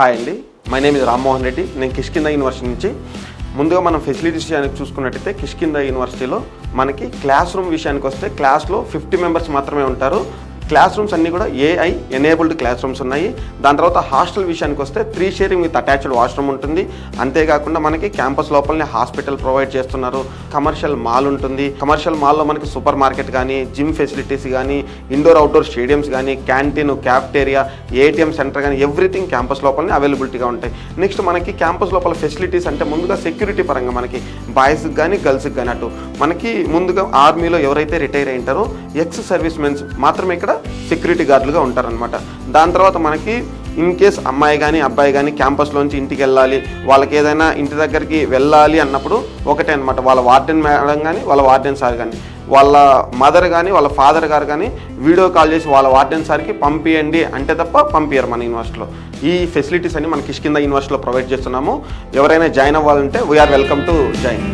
Hi అండి, my name is Rammohan Reddy. నేను Kishkindha university నుంచి. ముందుగా మనం ఫెసిలిటీస్ విషయానికి చూసుకున్నట్టయితే కిష్కింద యూనివర్సిటీలో మనకి క్లాస్ రూమ్ విషయానికి వస్తే క్లాస్లో 50 మెంబర్స్ మాత్రమే ఉంటారు. క్లాస్ రూమ్స్ అన్నీ కూడా ఏఐ ఎనేబుల్డ్ క్లాస్ రూమ్స్ ఉన్నాయి. దాని తర్వాత హాస్టల్ విషయానికి వస్తే 3 షేరింగ్ విత్ అటాచ్డ్ వాష్రూమ్ ఉంటుంది. అంతేకాకుండా మనకి క్యాంపస్ లోపలనే హాస్పిటల్ ప్రొవైడ్ చేస్తున్నారు. కమర్షియల్ మాల్ ఉంటుంది. కమర్షియల్ మాల్లో మనకి సూపర్ మార్కెట్ కానీ, జిమ్ ఫెసిలిటీస్ కానీ, ఇండోర్ అవుట్డోర్ స్టేడియంస్ కానీ, క్యాంటీన్, క్యాఫ్టేరియా, ఏటీఎం సెంటర్ కానీ ఎవ్రీథింగ్ క్యాంపస్ లోపలనే అవైలబిలిటీగా ఉంటాయి. నెక్స్ట్ మనకి క్యాంపస్ లోపల ఫెసిలిటీస్ అంటే ముందుగా సెక్యూరిటీ పరంగా మనకి బాయ్స్కి కానీ గర్ల్స్కి కానీ అటు మనకి ముందుగా ఆర్మీలో ఎవరైతే రిటైర్ అయింటారో ఎక్స్ సర్వీస్ మెన్స్ మాత్రమే ఇక్కడ సెక్యూరిటీ గార్డులుగా ఉంటారనమాట. దాని తర్వాత మనకి ఇన్ కేస్ అమ్మాయి కానీ అబ్బాయి కానీ క్యాంపస్లోంచి ఇంటికి వెళ్ళాలి, వాళ్ళకి ఏదైనా ఇంటి దగ్గరికి వెళ్ళాలి అన్నప్పుడు ఒకటే అనమాట, వాళ్ళ వార్డెన్ మేడం కానీ వాళ్ళ వార్డెన్ సార్ కానీ వాళ్ళ మదర్ కానీ వాళ్ళ ఫాదర్ గారు కానీ వీడియో కాల్ చేసి వాళ్ళ వార్డెన్ సార్కి పంపియండి అంటే తప్ప పంపించరు మన యూనివర్సిటీలో. ఈ ఫెసిలిటీస్ అన్ని మన కిష్కింద యూనివర్సిటీలో ప్రొవైడ్ చేస్తున్నాము. ఎవరైనా జాయిన్ అవ్వాలంటే వీఆర్ వెల్కమ్ టు జాయిన్.